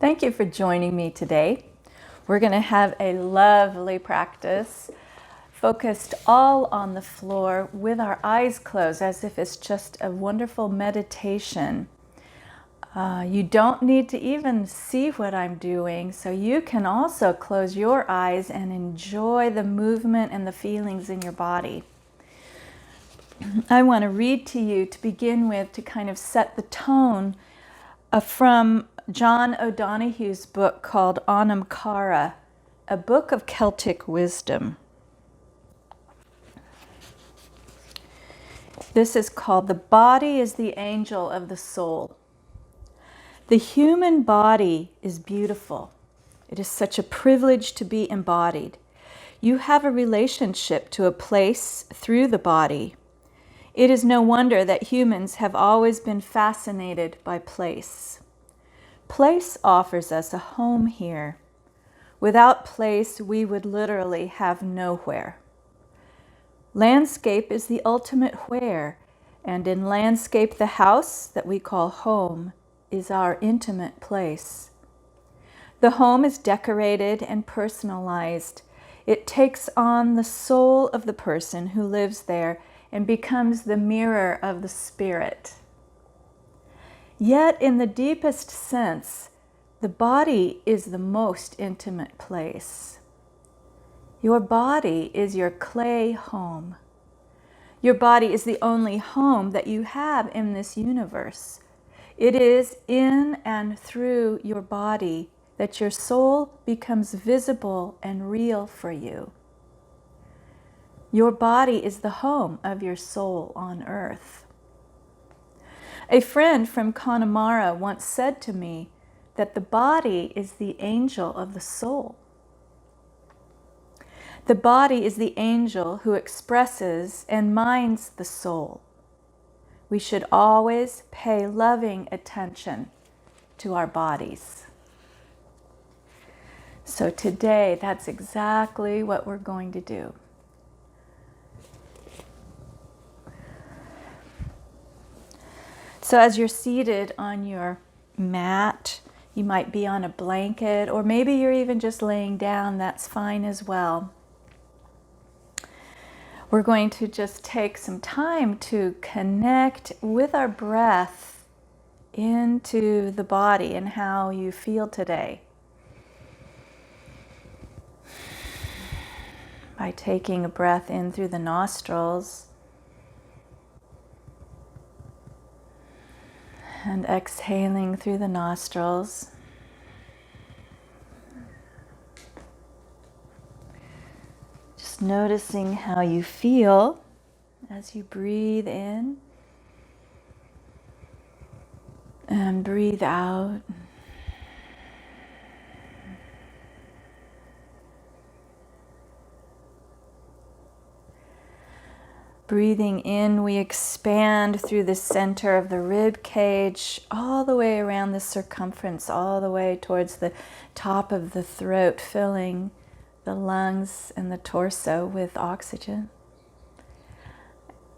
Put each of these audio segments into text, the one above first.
Thank you for joining me today. We're going to have a lovely practice focused all on the floor with our eyes closed as if it's just a wonderful meditation. You don't need to even see what I'm doing, so you can also close your eyes and enjoy the movement and the feelings in your body. I want to read to you to begin with to kind of set the tone from John O'Donoghue's book called Anamkara, a book of Celtic wisdom. This is called "The Body is the Angel of the Soul." The human body is beautiful. It is such a privilege to be embodied. You have a relationship to a place through the body. It is no wonder that humans have always been fascinated by place. Place offers us a home here. Without place, we would literally have nowhere. Landscape is the ultimate where, and in landscape, the house that we call home is our intimate place. The home is decorated and personalized. It takes on the soul of the person who lives there and becomes the mirror of the spirit. Yet, in the deepest sense, the body is the most intimate place. Your body is your clay home. Your body is the only home that you have in this universe. It is in and through your body that your soul becomes visible and real for you. Your body is the home of your soul on earth. A friend from Connemara once said to me that the body is the angel of the soul. The body is the angel who expresses and minds the soul. We should always pay loving attention to our bodies. So today, that's exactly what we're going to do. So as you're seated on your mat, you might be on a blanket, or maybe you're even just laying down, that's fine as well. We're going to just take some time to connect with our breath into the body and how you feel today. By taking a breath in through the nostrils and exhaling through the nostrils. Just noticing how you feel as you breathe in and breathe out. Breathing in, we expand through the center of the rib cage, all the way around the circumference, all the way towards the top of the throat, filling the lungs and the torso with oxygen.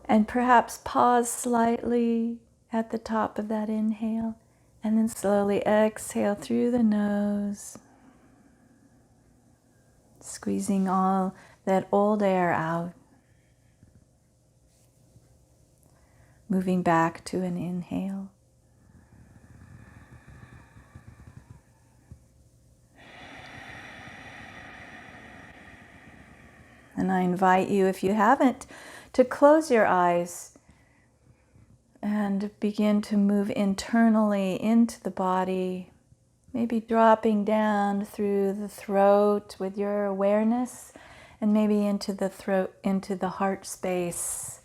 And perhaps pause slightly at the top of that inhale, and then slowly exhale through the nose, squeezing all that old air out. Moving back to an inhale. And I invite you, if you haven't, to close your eyes and begin to move internally into the body, maybe dropping down through the throat with your awareness, and maybe into the throat, into the heart space.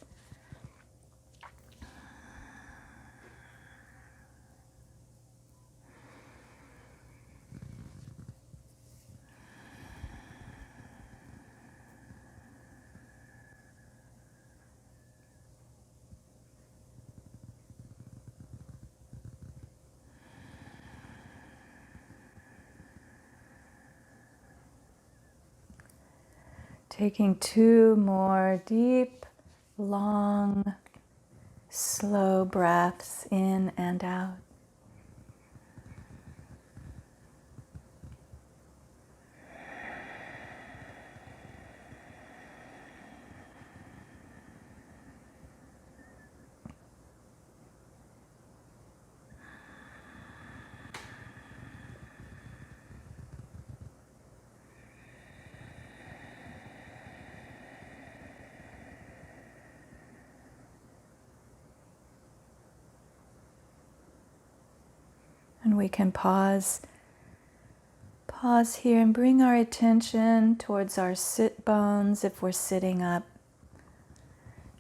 Taking 2 more deep, long, slow breaths in and out. And we can pause here and bring our attention towards our sit bones if we're sitting up.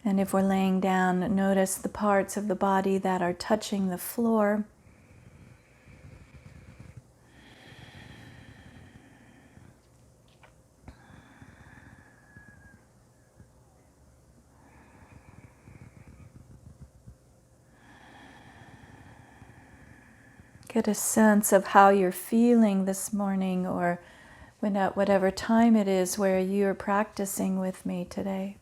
And if we're laying down, notice the parts of the body that are touching the floor. Get a sense of how you're feeling this morning, or when at whatever time it is where you're practicing with me today.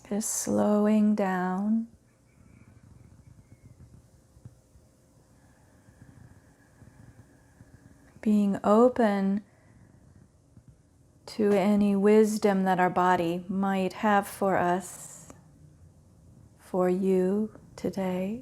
Just slowing down. Being open to any wisdom that our body might have for us, for you today.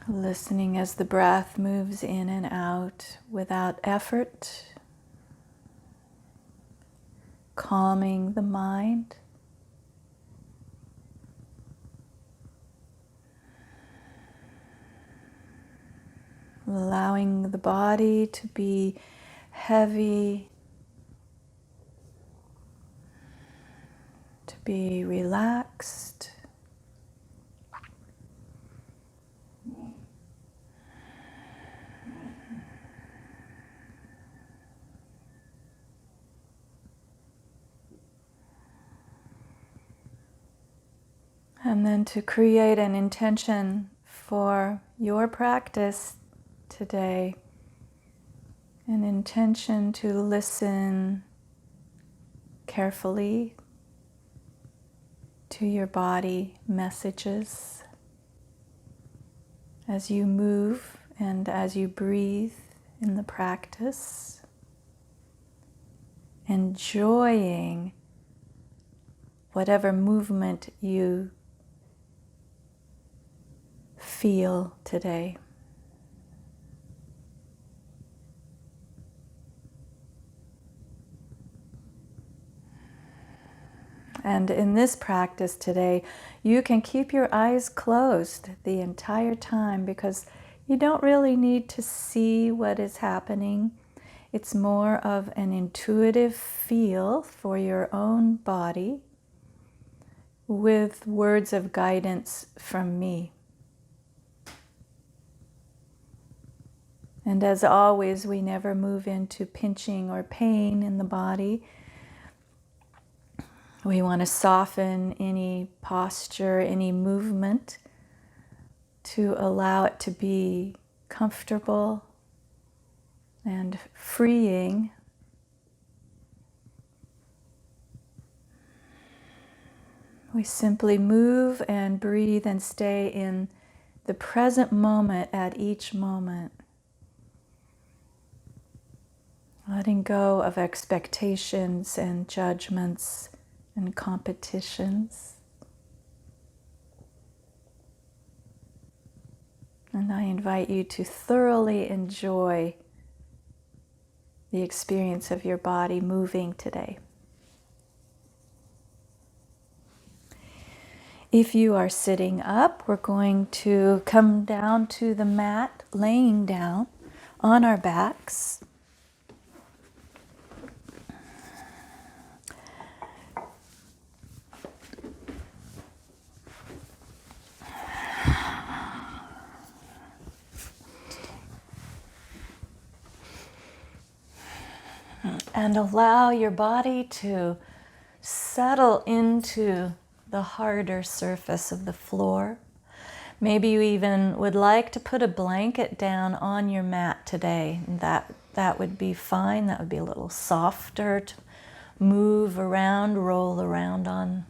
Listening as the breath moves in and out without effort, calming the mind. Allowing the body to be heavy, to be relaxed. And then to create an intention for your practice today, an intention to listen carefully to your body messages as you move and as you breathe in the practice, enjoying whatever movement you feel today. And in this practice today, you can keep your eyes closed the entire time because you don't really need to see what is happening. It's more of an intuitive feel for your own body with words of guidance from me. And as always, we never move into pinching or pain in the body. We want to soften any posture, any movement, to allow it to be comfortable and freeing. We simply move and breathe and stay in the present moment at each moment. Letting go of expectations and judgments and competitions. And I invite you to thoroughly enjoy the experience of your body moving today. If you are sitting up, we're going to come down to the mat, laying down on our backs. And allow your body to settle into the harder surface of the floor. Maybe you even would like to put a blanket down on your mat today. That would be fine. That would be a little softer to move around, roll around on.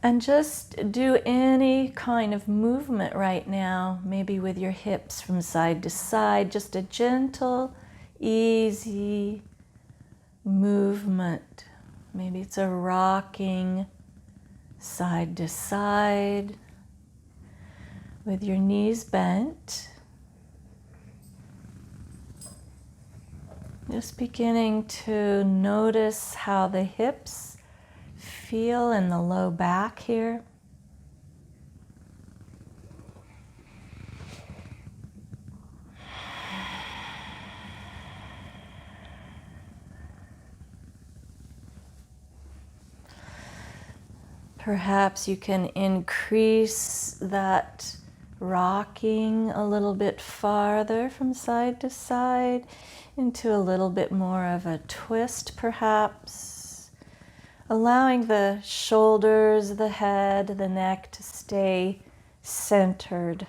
And just do any kind of movement right now, maybe with your hips from side to side, just a gentle, easy movement. Maybe it's a rocking side to side, with your knees bent. Just beginning to notice how the hips feel in the low back here. Perhaps you can increase that rocking a little bit farther from side to side into a little bit more of a twist, perhaps. Allowing the shoulders, the head, the neck to stay centered.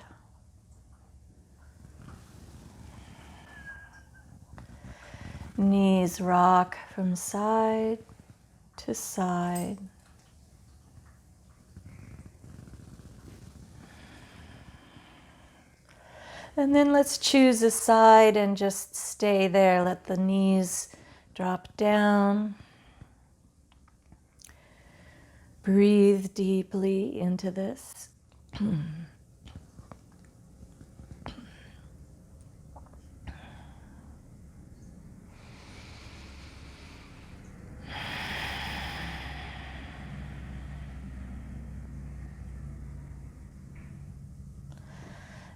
Knees rock from side to side. And then let's choose a side and just stay there. Let the knees drop down. Breathe deeply into this.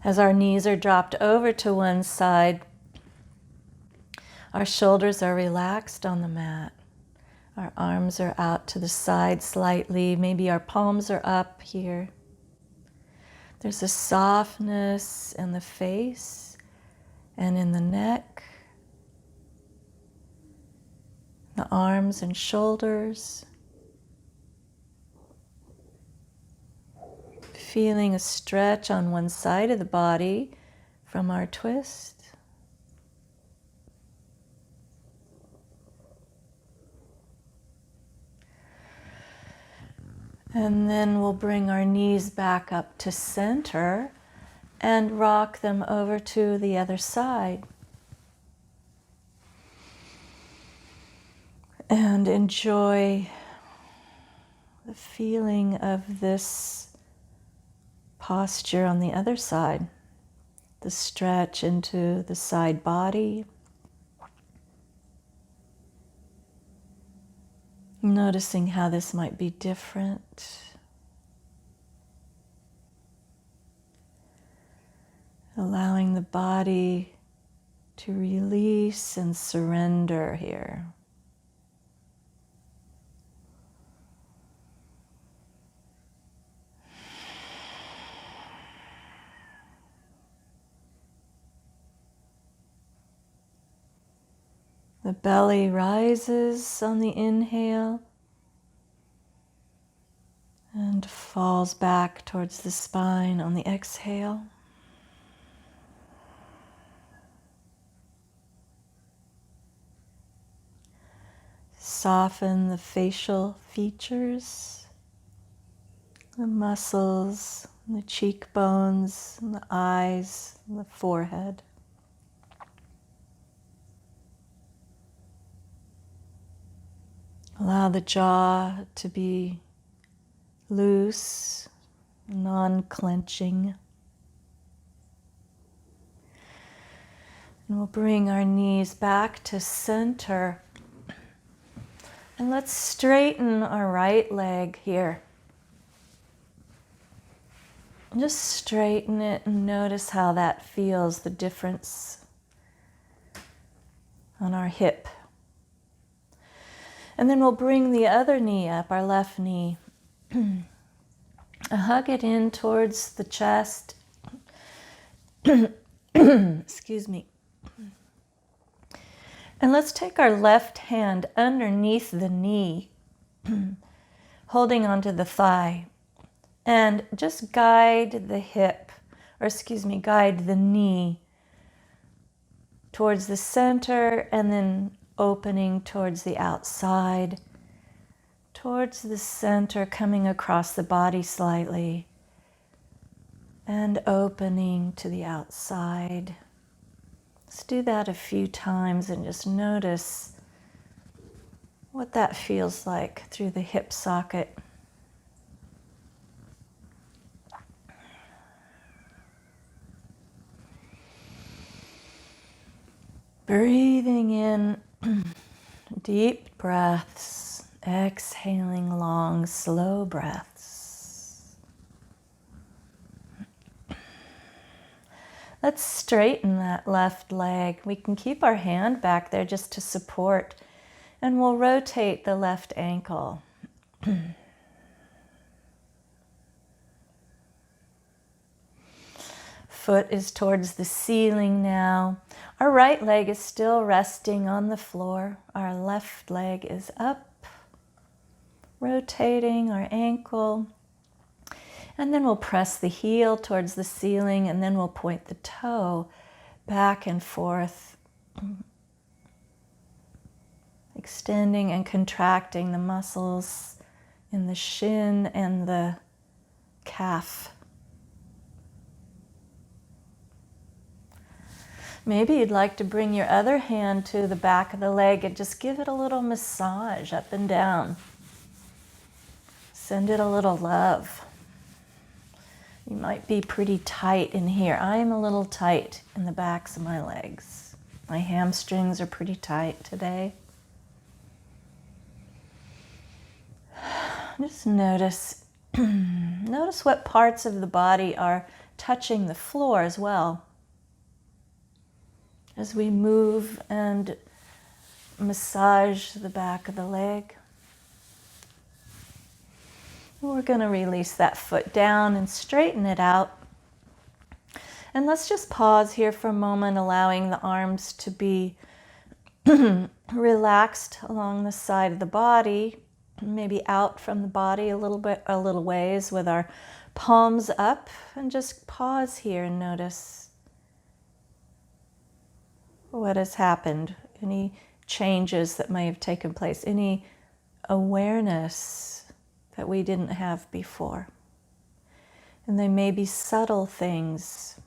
As our knees are dropped over to one side, our shoulders are relaxed on the mat. Our arms are out to the side slightly. Maybe our palms are up here. There's a softness in the face and in the neck, the arms and shoulders. Feeling a stretch on one side of the body from our twist. And then we'll bring our knees back up to center and rock them over to the other side. And enjoy the feeling of this posture on the other side, the stretch into the side body. Noticing how this might be different. Allowing the body to release and surrender here. The belly rises on the inhale and falls back towards the spine on the exhale. Soften the facial features, the muscles, the cheekbones, and the eyes, and the forehead. Allow the jaw to be loose, non-clenching. And we'll bring our knees back to center. And let's straighten our right leg here. Just straighten it and notice how that feels, the difference on our hip. And then we'll bring the other knee up, our left knee. Hug it in towards the chest. Excuse me. And let's take our left hand underneath the knee, holding onto the thigh, and just guide the hip, guide the knee towards the center and then opening towards the outside, towards the center, coming across the body slightly, and opening to the outside. Let's do that a few times and just notice what that feels like through the hip socket. Breathing in deep breaths, exhaling long, slow breaths. Let's straighten that left leg. We can keep our hand back there just to support, and we'll rotate the left ankle. Foot is towards the ceiling now. Our right leg is still resting on the floor. Our left leg is up, rotating our ankle. And then we'll press the heel towards the ceiling, and then we'll point the toe back and forth, extending and contracting the muscles in the shin and the calf. Maybe you'd like to bring your other hand to the back of the leg and just give it a little massage up and down. Send it a little love. You might be pretty tight in here. I am a little tight in the backs of my legs. My hamstrings are pretty tight today. Just notice what parts of the body are touching the floor as well. As we move and massage the back of the leg. We're going to release that foot down and straighten it out. And let's just pause here for a moment, allowing the arms to be relaxed along the side of the body, maybe out from the body a little ways with our palms up, and just pause here and notice what has happened, any changes that may have taken place, any awareness that we didn't have before. And they may be subtle things.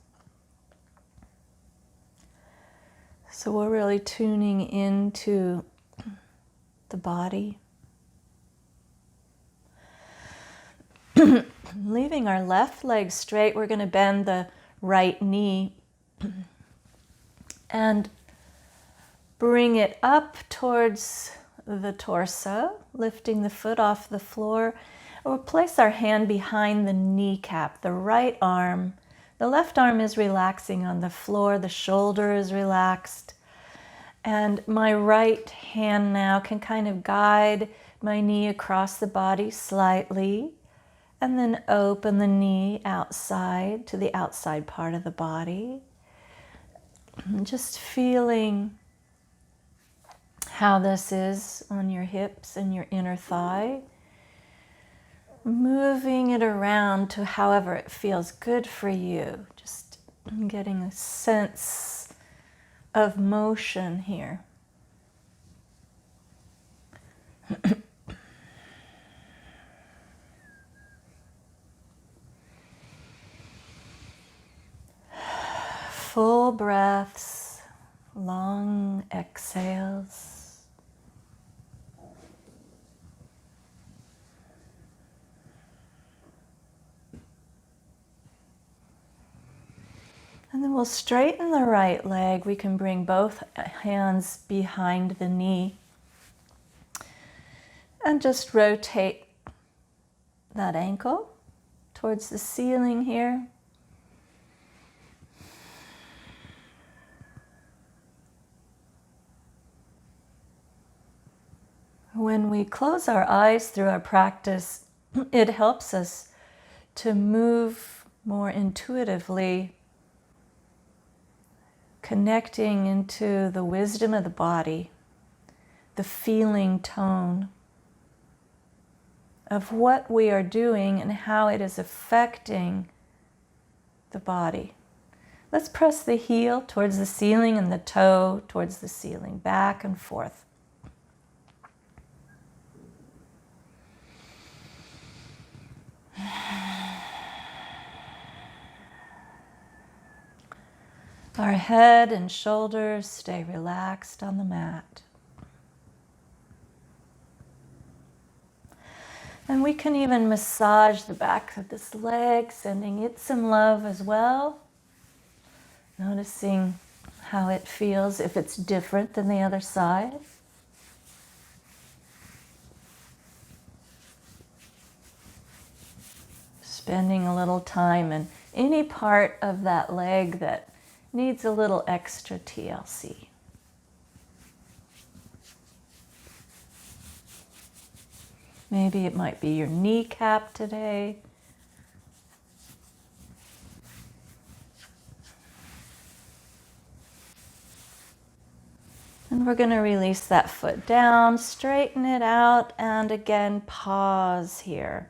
So we're really tuning into the body. Leaving our left leg straight, we're going to bend the right knee and bring it up towards the torso, lifting the foot off the floor. We'll place our hand behind the kneecap, the right arm. The left arm is relaxing on the floor, the shoulder is relaxed. And my right hand now can kind of guide my knee across the body slightly, and then open the knee outside to the outside part of the body. Just feeling how this is on your hips and your inner thigh. Moving it around to however it feels good for you. Just getting a sense of motion here. Full breaths, long exhales. And then we'll straighten the right leg. We can bring both hands behind the knee and just rotate that ankle towards the ceiling here. When we close our eyes through our practice, it helps us to move more intuitively, connecting into the wisdom of the body, the feeling tone of what we are doing and how it is affecting the body. Let's press the heel towards the ceiling and the toe towards the ceiling, back and forth. Our head and shoulders stay relaxed on the mat. And we can even massage the back of this leg, sending it some love as well. Noticing how it feels, if it's different than the other side. Spending a little time in any part of that leg that needs a little extra TLC. Maybe it might be your kneecap today. And we're going to release that foot down, straighten it out, and again, pause here.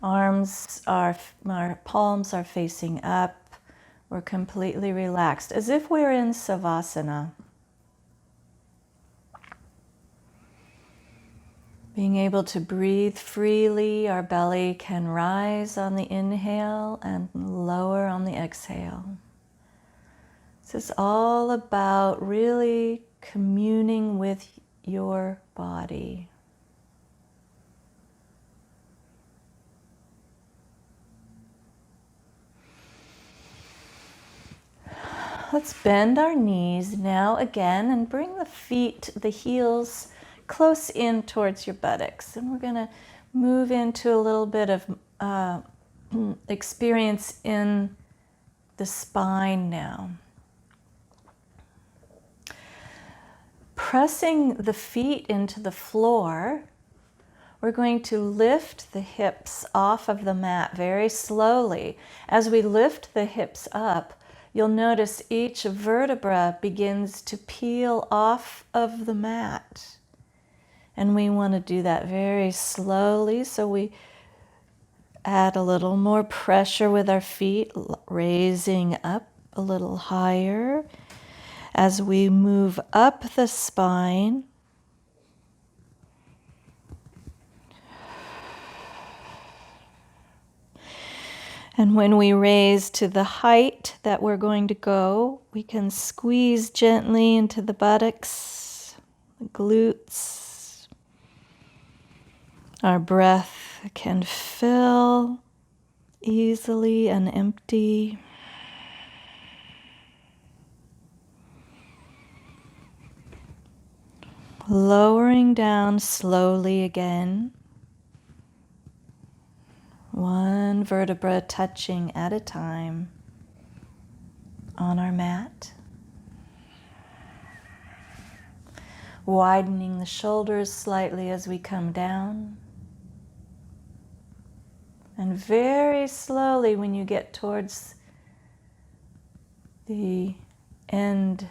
Our palms are facing up. We're completely relaxed, as if we're in Savasana. Being able to breathe freely, our belly can rise on the inhale and lower on the exhale. This is all about really communing with your body. Let's bend our knees now again and bring the feet, the heels, close in towards your buttocks. And we're going to move into a little bit of experience in the spine now. Pressing the feet into the floor, we're going to lift the hips off of the mat very slowly. As we lift the hips up, you'll notice each vertebra begins to peel off of the mat. And we want to do that very slowly, so we add a little more pressure with our feet, raising up a little higher. As we move up the spine, and when we raise to the height that we're going to go, we can squeeze gently into the buttocks, the glutes. Our breath can fill easily and empty. Lowering down slowly again. One vertebra touching at a time on our mat. Widening the shoulders slightly as we come down. And very slowly, when you get towards the end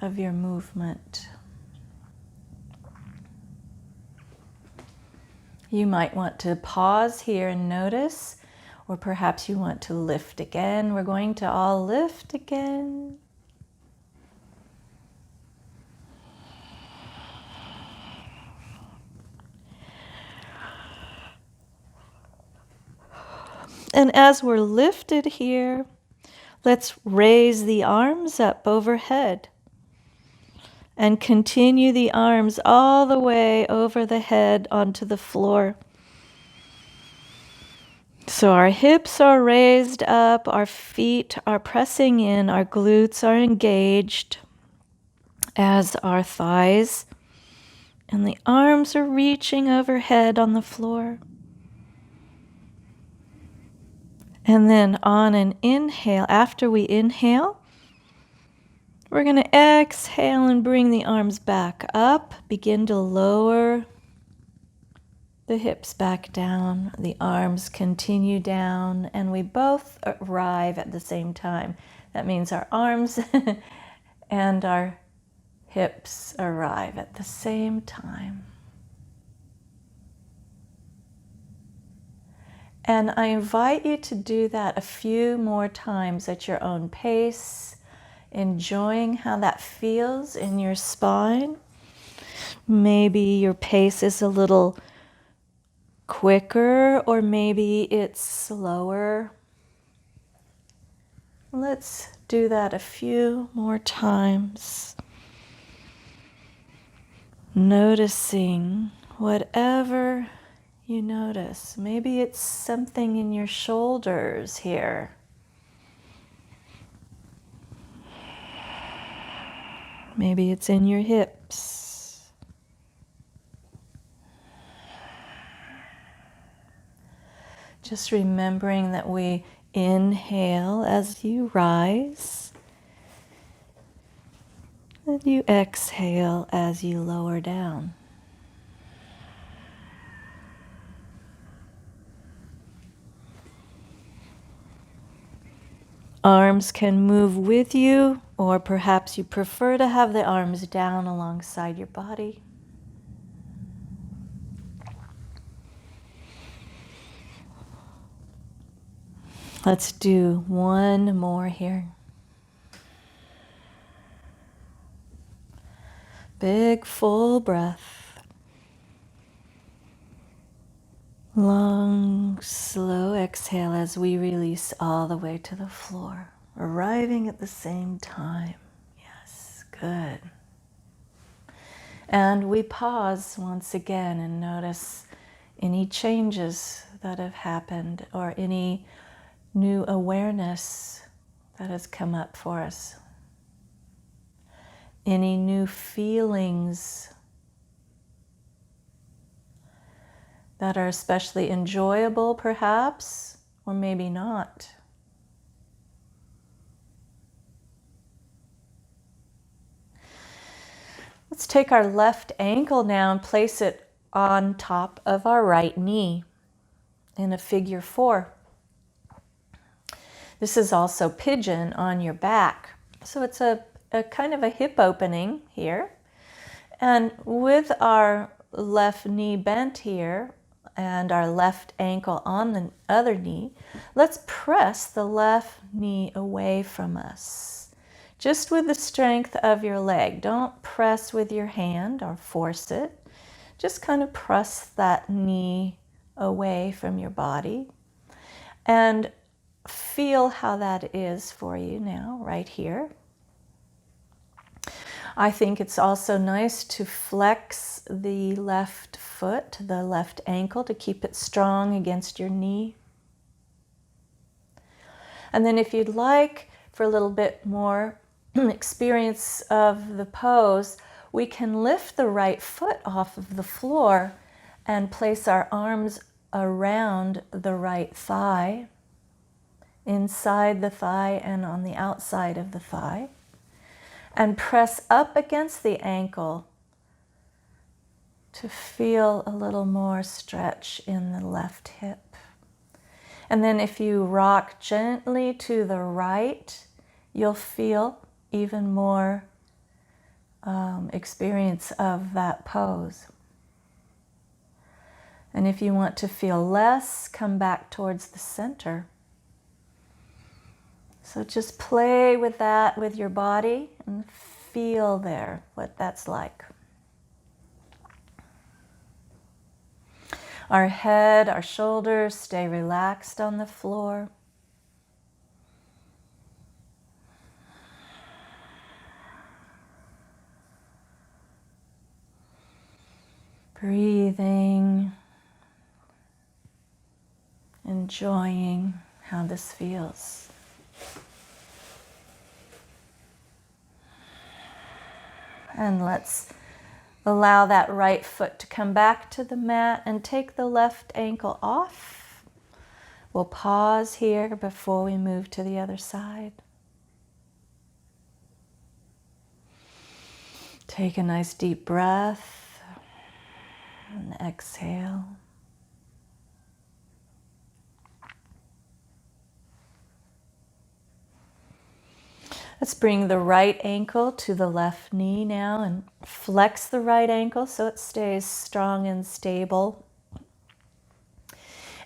of your movement, you might want to pause here and notice, or perhaps you want to lift again. We're going to all lift again. And as we're lifted here, let's raise the arms up overhead and continue the arms all the way over the head onto the floor. So our hips are raised up, our feet are pressing in, our glutes are engaged, as are thighs, and the arms are reaching overhead on the floor. And then on an inhale, after we inhale, we're going to exhale and bring the arms back up. Begin to lower the hips back down. The arms continue down, and we both arrive at the same time. That means our arms and our hips arrive at the same time. And I invite you to do that a few more times at your own pace, enjoying how that feels in your spine. Maybe your pace is a little quicker, or maybe it's slower. Let's do that a few more times. Noticing whatever you notice. Maybe it's something in your shoulders here. Maybe it's in your hips. Just remembering that we inhale as you rise, and you exhale as you lower down. Arms can move with you, or perhaps you prefer to have the arms down alongside your body. Let's do one more here. Big full breath. Long, slow exhale as we release all the way to the floor, arriving at the same time. Yes, good. And we pause once again and notice any changes that have happened or any new awareness that has come up for us. Any new feelings that are especially enjoyable, perhaps, or maybe not. Let's take our left ankle now and place it on top of our right knee in a figure 4. This is also pigeon on your back. So it's a kind of a hip opening here. And with our left knee bent here and our left ankle on the other knee, let's press the left knee away from us. Just with the strength of your leg. Don't press with your hand or force it. Just kind of press that knee away from your body. And feel how that is for you now, right here. I think it's also nice to flex the left foot, the left ankle, to keep it strong against your knee. And then if you'd like, for a little bit more experience of the pose, we can lift the right foot off of the floor and place our arms around the right thigh, inside the thigh and on the outside of the thigh, and press up against the ankle to feel a little more stretch in the left hip. And then if you rock gently to the right, you'll feel even more experience of that pose. And if you want to feel less, come back towards the center. So just play with that with your body and feel there what that's like. Our head, our shoulders stay relaxed on the floor. Breathing, enjoying how this feels. And let's allow that right foot to come back to the mat and take the left ankle off. We'll pause here before we move to the other side. Take a nice deep breath and exhale. Let's bring the right ankle to the left knee now and flex the right ankle so it stays strong and stable.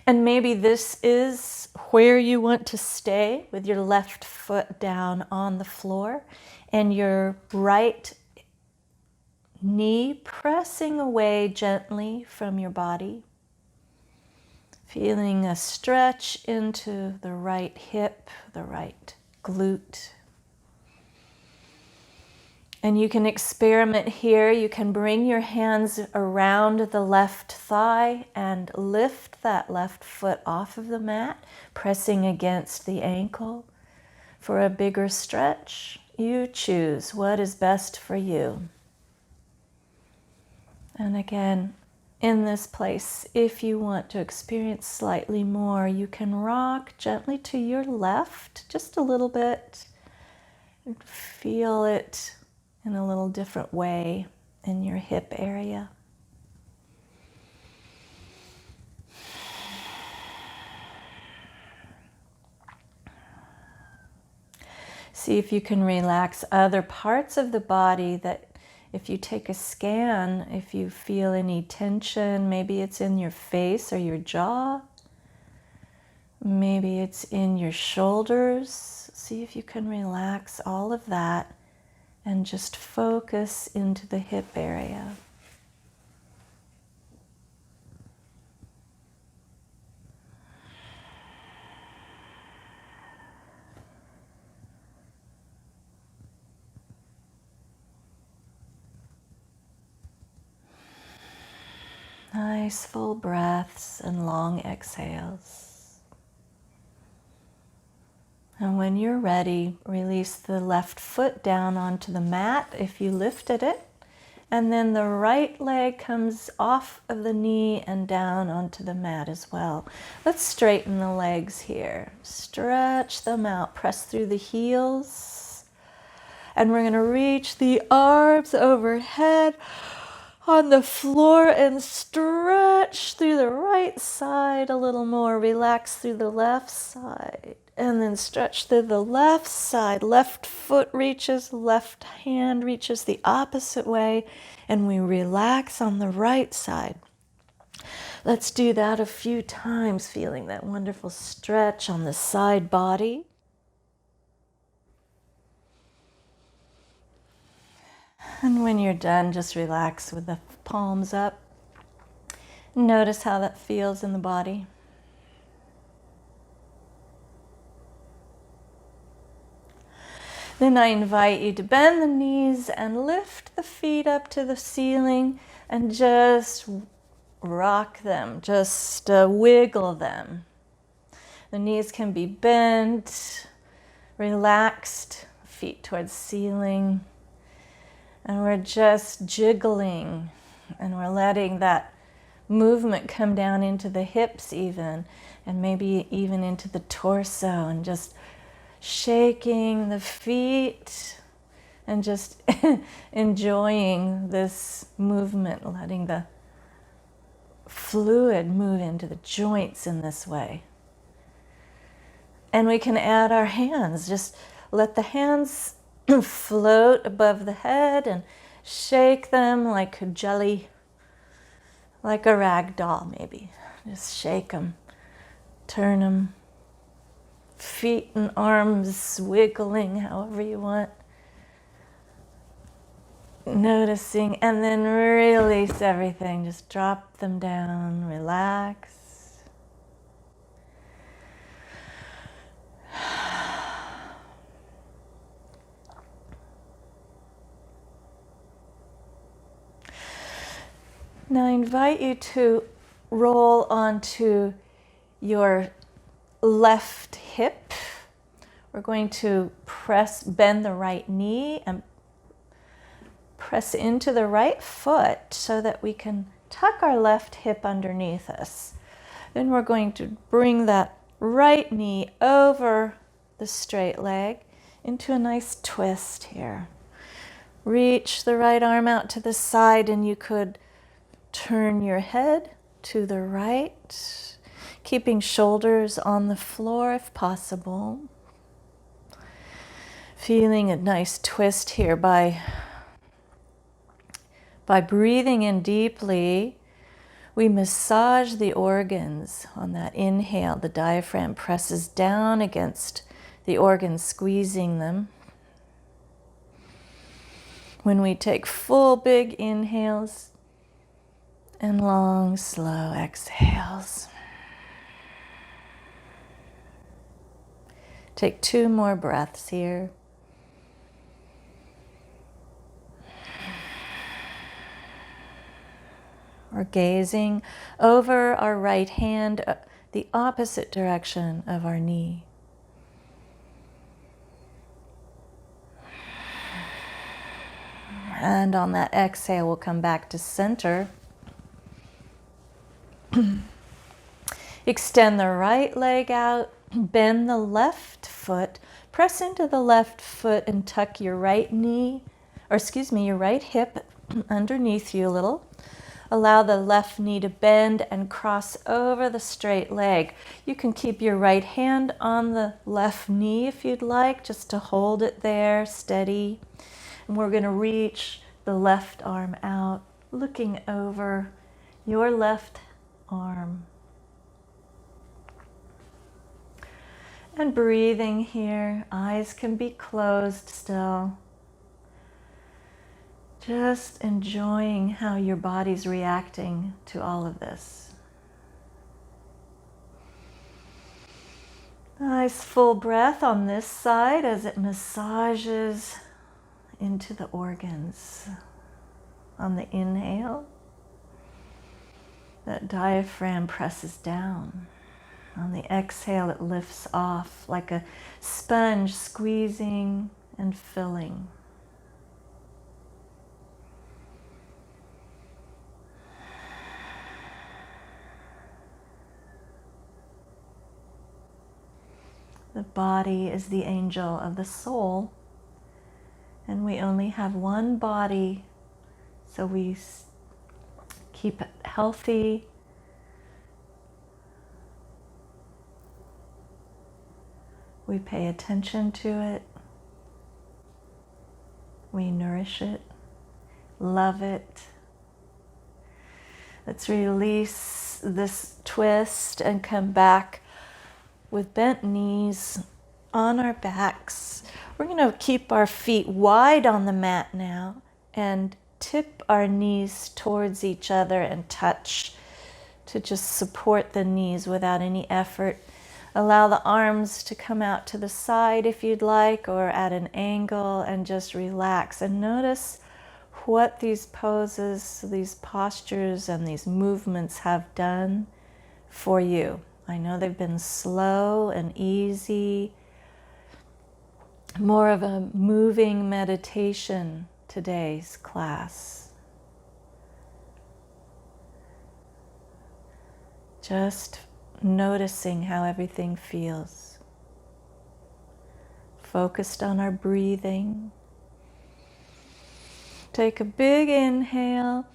And maybe this is where you want to stay, with your left foot down on the floor and your right knee pressing away gently from your body. Feeling a stretch into the right hip, the right glute. And you can experiment here. You can bring your hands around the left thigh and lift that left foot off of the mat, pressing against the ankle for a bigger stretch. You choose what is best for you. And again, in this place, if you want to experience slightly more, you can rock gently to your left, just a little bit, and feel it in a little different way in your hip area. See if you can relax other parts of the body that if you take a scan, if you feel any tension, maybe it's in your face or your jaw, maybe it's in your shoulders. See if you can relax all of that and just focus into the hip area. Nice full breaths and long exhales. And when you're ready, release the left foot down onto the mat if you lifted it. And then the right leg comes off of the knee and down onto the mat as well. Let's straighten the legs here. Stretch them out, press through the heels. And we're going to reach the arms overhead on the floor and stretch through the right side a little more. Relax through the left side and then stretch through the left side. Left foot reaches, left hand reaches the opposite way, and we relax on the right side. Let's do that a few times, feeling that wonderful stretch on the side body. And when you're done, just relax with the palms up. Notice how that feels in the body. Then I invite you to bend the knees and lift the feet up to the ceiling and just rock them, just wiggle them. The knees can be bent, relaxed, feet towards ceiling. And we're just jiggling, and we're letting that movement come down into the hips even, and maybe even into the torso, and just shaking the feet and just enjoying this movement, letting the fluid move into the joints in this way. And we can add our hands, just let the hands float above the head and shake them like a jelly, like a rag doll maybe. Just shake them, turn them, feet and arms wiggling however you want. Noticing, and then release everything. Just drop them down, relax. Now I invite you to roll onto your left hip. We're going to bend the right knee and press into the right foot so that we can tuck our left hip underneath us. Then we're going to bring that right knee over the straight leg into a nice twist here. Reach the right arm out to the side, and you could turn your head to the right, keeping shoulders on the floor if possible. Feeling a nice twist here by breathing in deeply. We massage the organs on that inhale. The diaphragm presses down against the organs, squeezing them. When we take full big inhales and long, slow exhales. Take 2 more breaths here. We're gazing over our right hand, the opposite direction of our knee. And on that exhale, we'll come back to center. Extend the right leg out, bend the left foot, press into the left foot and tuck your right knee, or excuse me, your right hip underneath you a little. Allow the left knee to bend and cross over the straight leg. You can keep your right hand on the left knee if you'd like, just to hold it there steady. And we're going to reach the left arm out, looking over your left arm. And breathing here, eyes can be closed still. Just enjoying how your body's reacting to all of this. Nice full breath on this side as it massages into the organs. On the inhale, that diaphragm presses down. On the exhale, it lifts off like a sponge, squeezing and filling. The body is the angel of the soul, and we only have one body, so we keep it healthy. We pay attention to it. We nourish it, love it. Let's release this twist and come back with bent knees on our backs. We're going to keep our feet wide on the mat now and tip our knees towards each other and touch to just support the knees without any effort. Allow the arms to come out to the side if you'd like, or at an angle, and just relax. And notice what these poses, these postures, and these movements have done for you. I know they've been slow and easy, more of a moving meditation today's class. Just noticing how everything feels. Focused on our breathing. Take a big inhale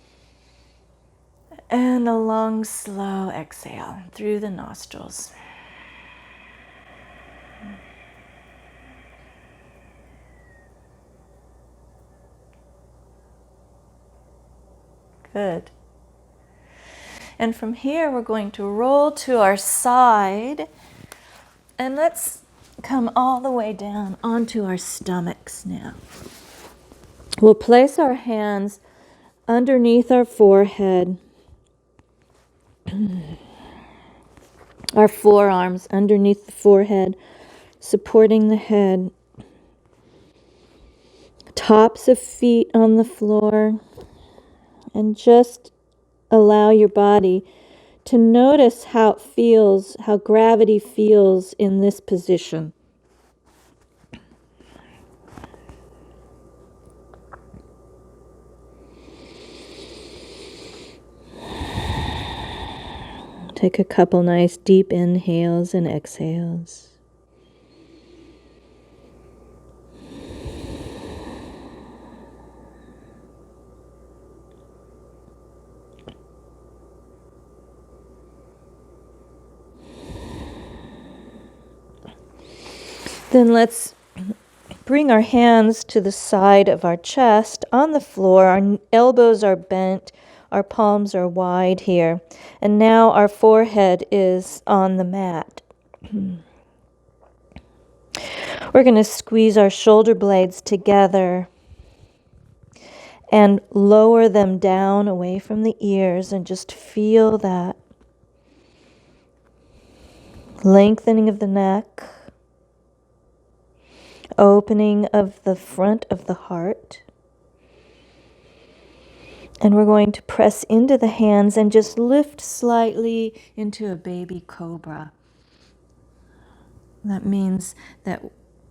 and a long, slow exhale through the nostrils. Good. And from here, we're going to roll to our side, and let's come all the way down onto our stomachs now. We'll place our hands underneath our forehead, our forearms underneath the forehead, supporting the head, tops of feet on the floor, and just allow your body to notice how it feels, how gravity feels in this position. Take a couple nice deep inhales and exhales. Then let's bring our hands to the side of our chest on the floor. Our elbows are bent. Our palms are wide here. And now our forehead is on the mat. We're going to squeeze our shoulder blades together and lower them down away from the ears, and just feel that lengthening of the neck, opening of the front of the heart. And we're going to press into the hands and just lift slightly into a baby cobra. That means that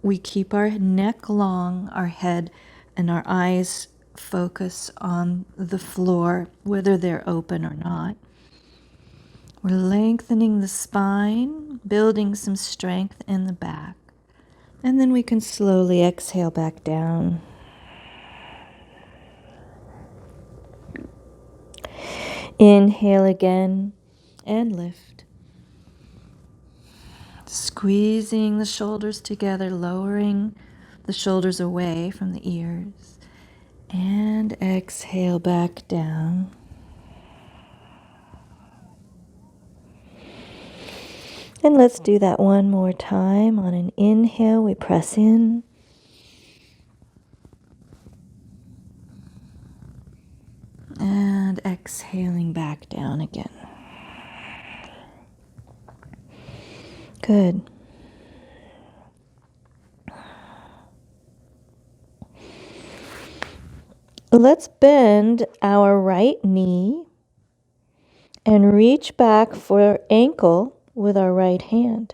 we keep our neck long, our head and our eyes focus on the floor, whether they're open or not. We're lengthening the spine, building some strength in the back. And then we can slowly exhale back down. Inhale again and lift. Squeezing the shoulders together, lowering the shoulders away from the ears. And exhale back down. And let's do that one more time. On an inhale, we press in. And exhaling back down again. Good. Let's bend our right knee and reach back for ankle with our right hand.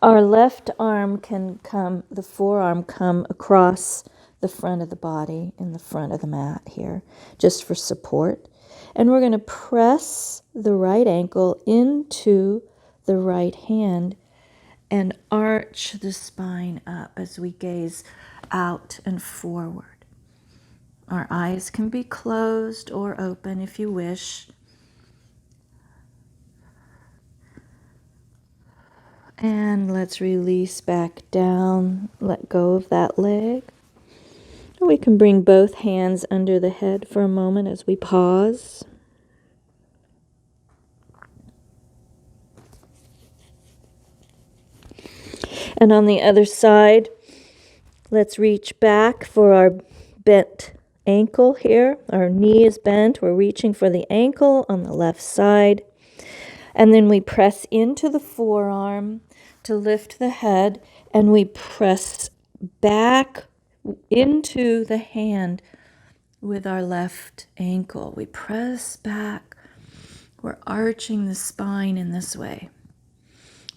Our left arm can come, the forearm come across the front of the body in the front of the mat here, just for support. And we're going to press the right ankle into the right hand and arch the spine up as we gaze out and forward. Our eyes can be closed or open if you wish. And let's release back down, let go of that leg. We can bring both hands under the head for a moment as we pause. And on the other side, let's reach back for our bent ankle here. Our knee is bent. We're reaching for the ankle on the left side. And then we press into the forearm to lift the head, and we press back into the hand with our left ankle. We press back. We're arching the spine in this way,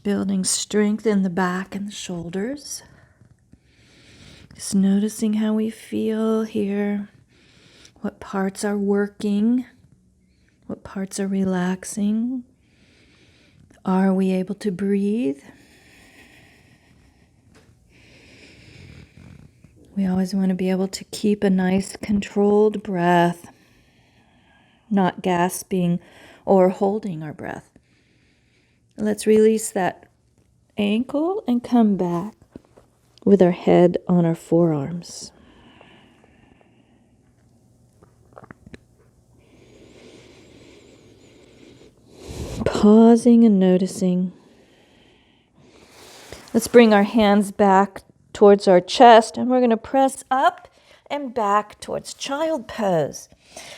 building strength in the back and the shoulders. Just noticing how we feel here, what parts are working, what parts are relaxing. Are we able to breathe? We always want to be able to keep a nice controlled breath, not gasping or holding our breath. Let's release that ankle and come back with our head on our forearms. Pausing and noticing. Let's bring our hands back towards our chest, and we're going to press up and back towards child pose.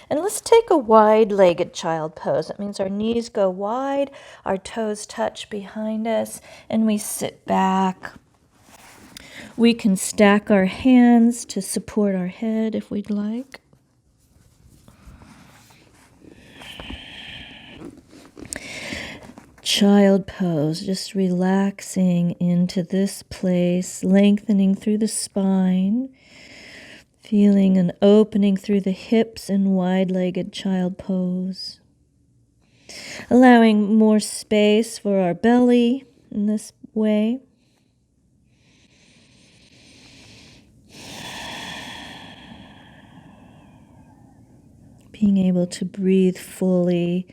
And let's take a wide-legged child pose. That means our knees go wide, our toes touch behind us, and we sit back. We can stack our hands to support our head if we'd like. Child pose, just relaxing into this place, lengthening through the spine, feeling an opening through the hips in wide-legged child pose. Allowing more space for our belly in this way. Being able to breathe fully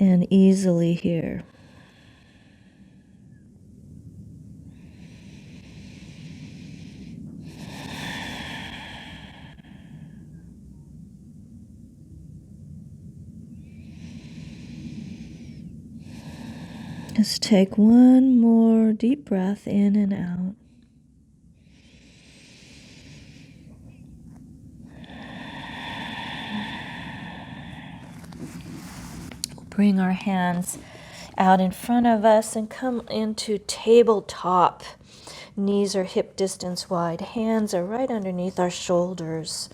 and easily here. Just take one more deep breath in and out. Bring our hands out in front of us and come into tabletop. Knees are hip distance wide. Hands are right underneath our shoulders.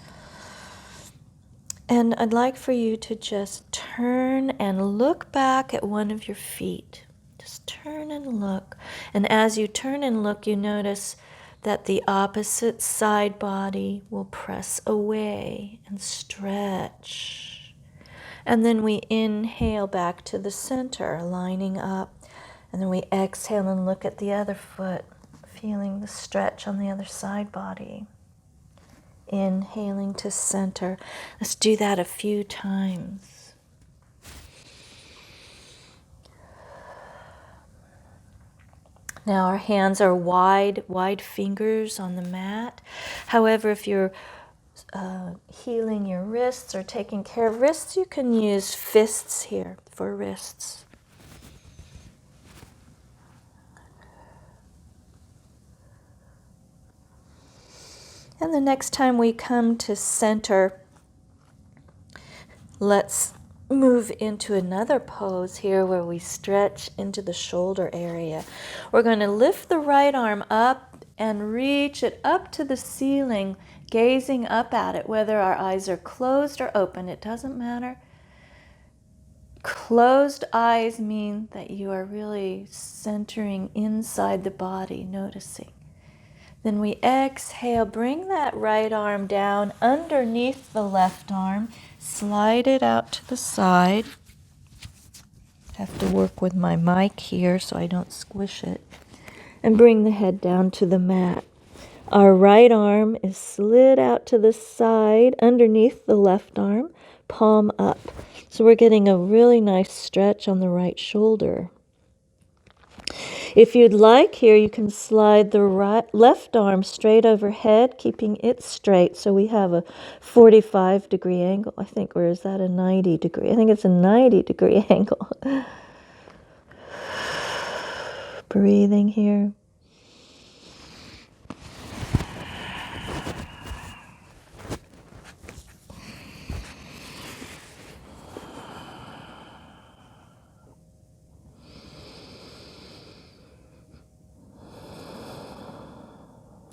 And I'd like for you to just turn and look back at one of your feet. Just turn and look. And as you turn and look, you notice that the opposite side body will press away and stretch. And then we inhale back to the center, lining up. And then we exhale and look at the other foot, feeling the stretch on the other side body. Inhaling to center. Let's do that a few times. Now our hands are wide fingers on the mat. However, if you're healing your wrists or taking care of wrists, you can use fists here for wrists. And the next time we come to center, let's move into another pose here where we stretch into the shoulder area. We're going to lift the right arm up and reach it up to the ceiling, gazing up at it, whether our eyes are closed or open, it doesn't matter. Closed eyes mean that you are really centering inside the body, noticing. Then we exhale, bring that right arm down underneath the left arm, slide it out to the side. Have to work with my mic here so I don't squish it. And bring the head down to the mat. Our right arm is slid out to the side underneath the left arm, palm up. So we're getting a really nice stretch on the right shoulder. If you'd like here, you can slide the left arm straight overhead, keeping it straight. So we have a 45-degree angle, I think, or is that a 90-degree? I think it's a 90-degree angle. Breathing here.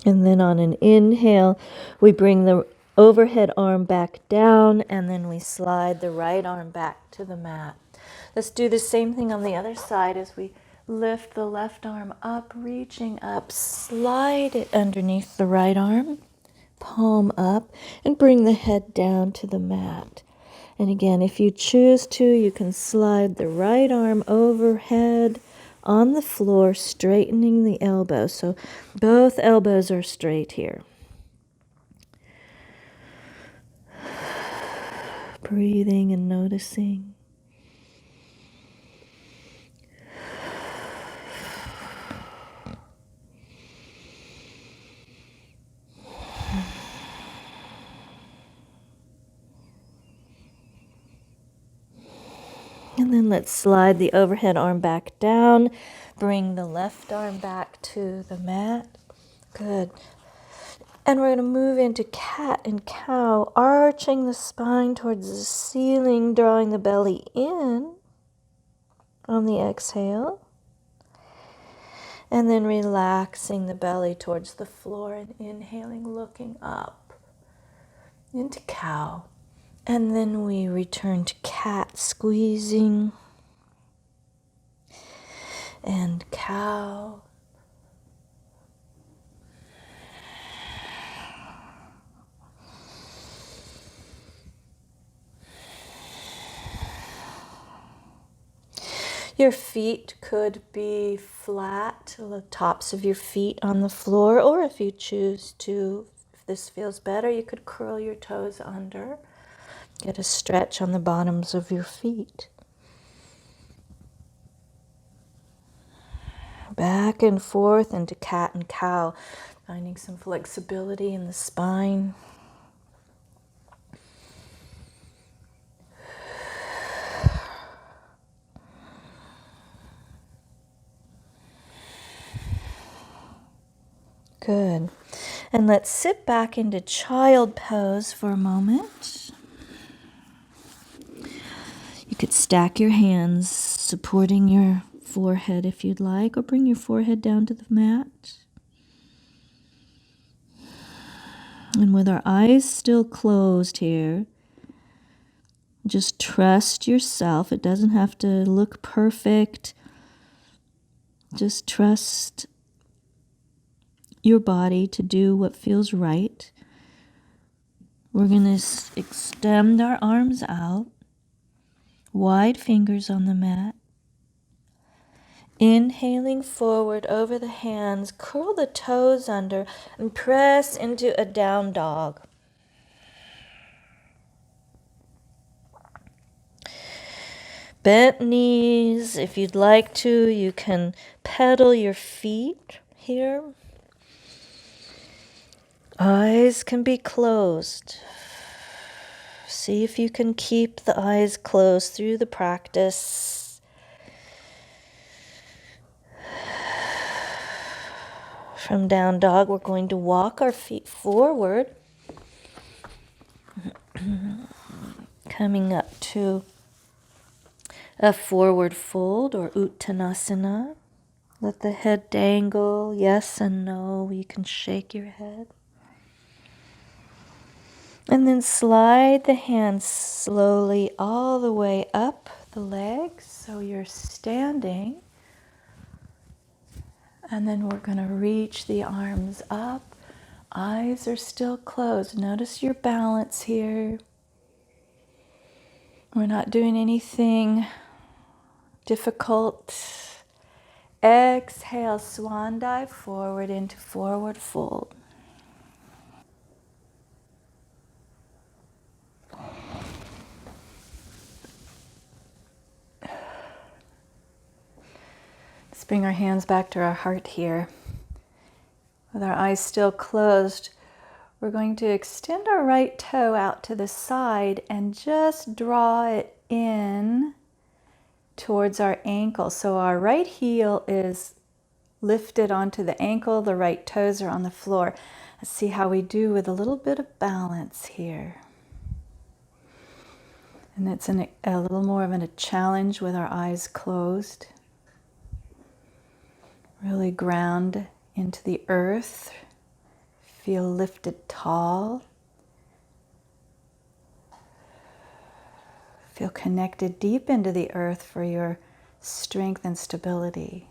And then on an inhale, we bring the overhead arm back down, and then we slide the right arm back to the mat. Let's do the same thing on the other side as we lift the left arm up, reaching up, slide it underneath the right arm, palm up, and bring the head down to the mat. And again, if you choose to, you can slide the right arm overhead on the floor, straightening the elbow. So both elbows are straight here. Breathing and noticing. And then let's slide the overhead arm back down. Bring the left arm back to the mat. Good. And we're going to move into cat and cow, arching the spine towards the ceiling, drawing the belly in on the exhale. And then relaxing the belly towards the floor and inhaling, looking up into cow. And then we return to cat, squeezing, and cow. Your feet could be flat, the tops of your feet on the floor, or if you choose to, if this feels better, you could curl your toes under. Get a stretch on the bottoms of your feet. Back and forth into cat and cow, finding some flexibility in the spine. Good. And let's sit back into child pose for a moment. You could stack your hands supporting your forehead if you'd like, or bring your forehead down to the mat. And with our eyes still closed here, just trust yourself. It doesn't have to look perfect. Just trust your body to do what feels right. We're going to extend our arms out, wide fingers on the mat. Inhaling forward over the hands, curl the toes under and press into a down dog. Bent knees. If you'd like to, you can pedal your feet here. Eyes can be closed. See if you can keep the eyes closed through the practice. From down dog, we're going to walk our feet forward. Coming up to a forward fold or Uttanasana. Let the head dangle, yes and no. You can shake your head. And then slide the hands slowly all the way up the legs so you're standing. And then we're going to reach the arms up. Eyes are still closed. Notice your balance here. We're not doing anything difficult. Exhale, swan dive forward into forward fold. Let's bring our hands back to our heart here. With our eyes still closed, we're going to extend our right toe out to the side and just draw it in towards our ankle. So our right heel is lifted onto the ankle, the right toes are on the floor. Let's see how we do with a little bit of balance here. And it's a little more of a challenge with our eyes closed. Really ground into the earth. Feel lifted tall. Feel connected deep into the earth for your strength and stability.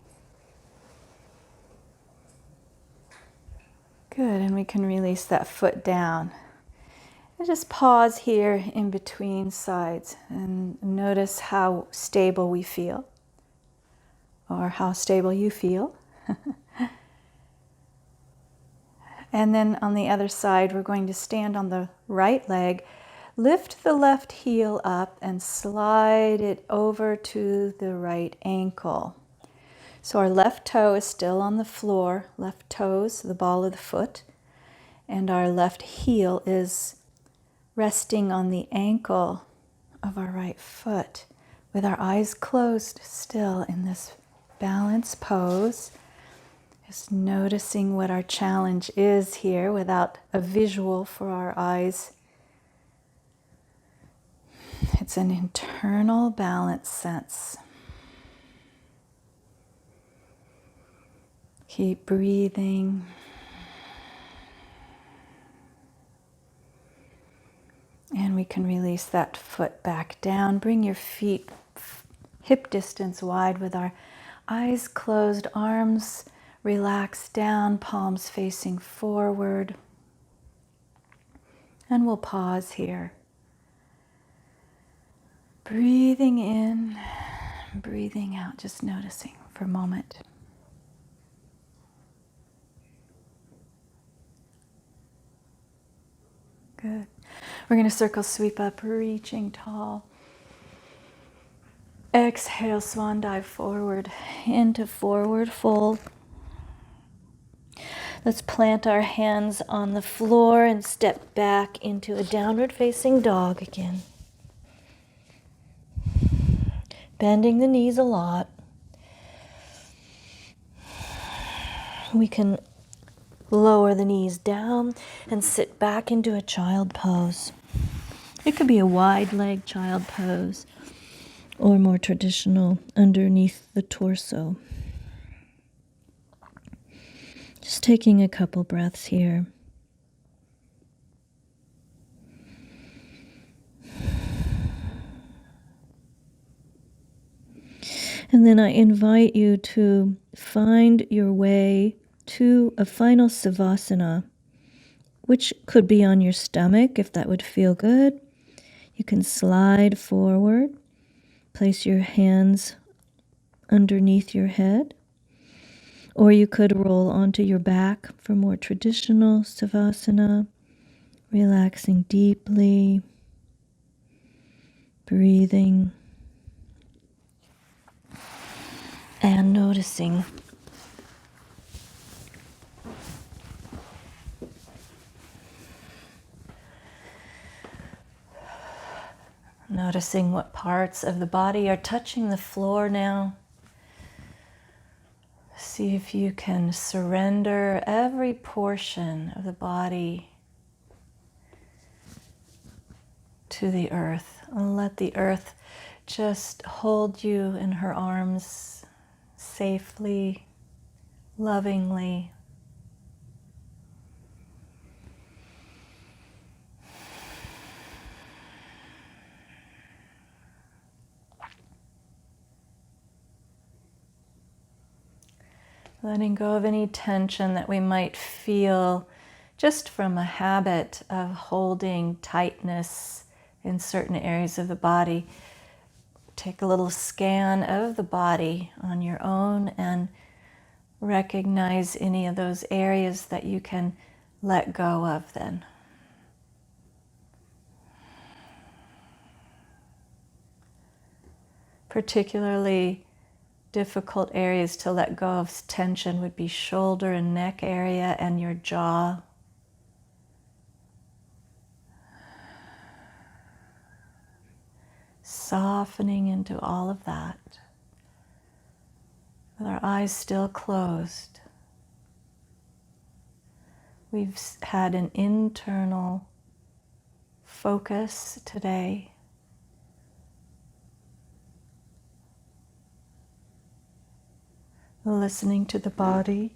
Good, and we can release that foot down. And just pause here in between sides and notice how stable we feel, or how stable you feel. And then on the other side, we're going to stand on the right leg, lift the left heel up and slide it over to the right ankle. So our left toe is still on the floor, left toes, the ball of the foot, and our left heel is resting on the ankle of our right foot with our eyes closed still in this balanced pose. Just noticing what our challenge is here without a visual for our eyes. It's an internal balance sense. Keep breathing. And we can release that foot back down. Bring your feet hip distance wide with our eyes closed, arms relaxed down, palms facing forward. And we'll pause here. Breathing in, breathing out, just noticing for a moment. Good. We're going to circle sweep up, reaching tall. Exhale, swan dive forward into forward fold. Let's plant our hands on the floor and step back into a downward facing dog again. Bending the knees a lot. We can lower the knees down and sit back into a child pose. It could be a wide leg child pose or more traditional underneath the torso. Just taking a couple breaths here. And then I invite you to find your way to a final savasana, which could be on your stomach if that would feel good. You can slide forward, place your hands underneath your head, or you could roll onto your back for more traditional savasana, relaxing deeply, breathing, and noticing. Noticing what parts of the body are touching the floor now. See if you can surrender every portion of the body to the earth, and let the earth just hold you in her arms safely, lovingly. Letting go of any tension that we might feel just from a habit of holding tightness in certain areas of the body. Take a little scan of the body on your own and recognize any of those areas that you can let go of then. Particularly difficult areas to let go of tension would be shoulder and neck area and your jaw. Softening into all of that, with our eyes still closed. We've had an internal focus today. Listening to the body.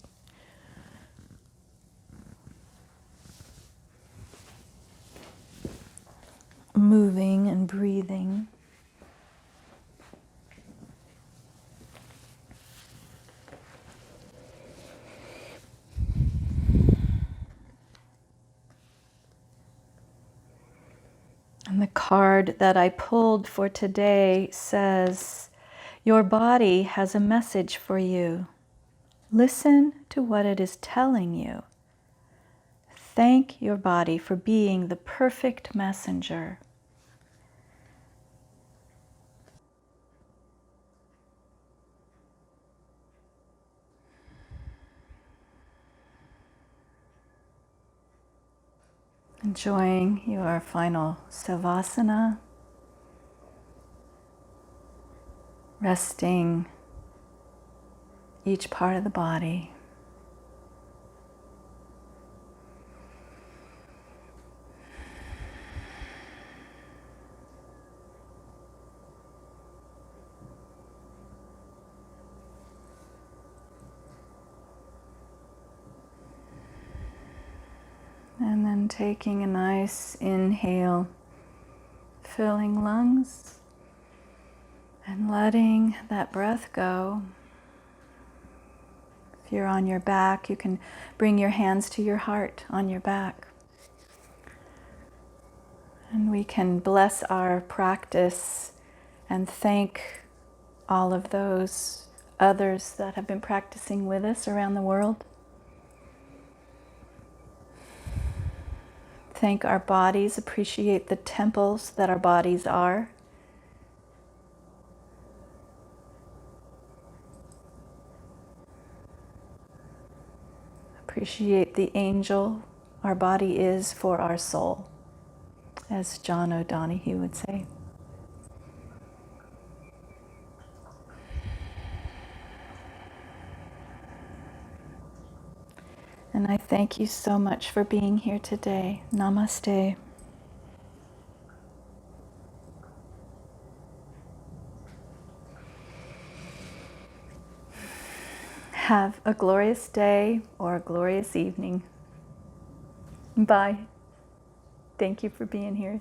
Moving and breathing. And the card that I pulled for today says, your body has a message for you. Listen to what it is telling you. Thank your body for being the perfect messenger. Enjoying your final savasana. Resting each part of the body. And then taking a nice inhale, filling lungs, and letting that breath go. If you're on your back, you can bring your hands to your heart on your back. And we can bless our practice and thank all of those others that have been practicing with us around the world. Thank our bodies, appreciate the temples that our bodies are. Appreciate the angel our body is for our soul, as John O'Donohue would say. And I thank you so much for being here today. Namaste. Have a glorious day or a glorious evening. Bye. Thank you for being here.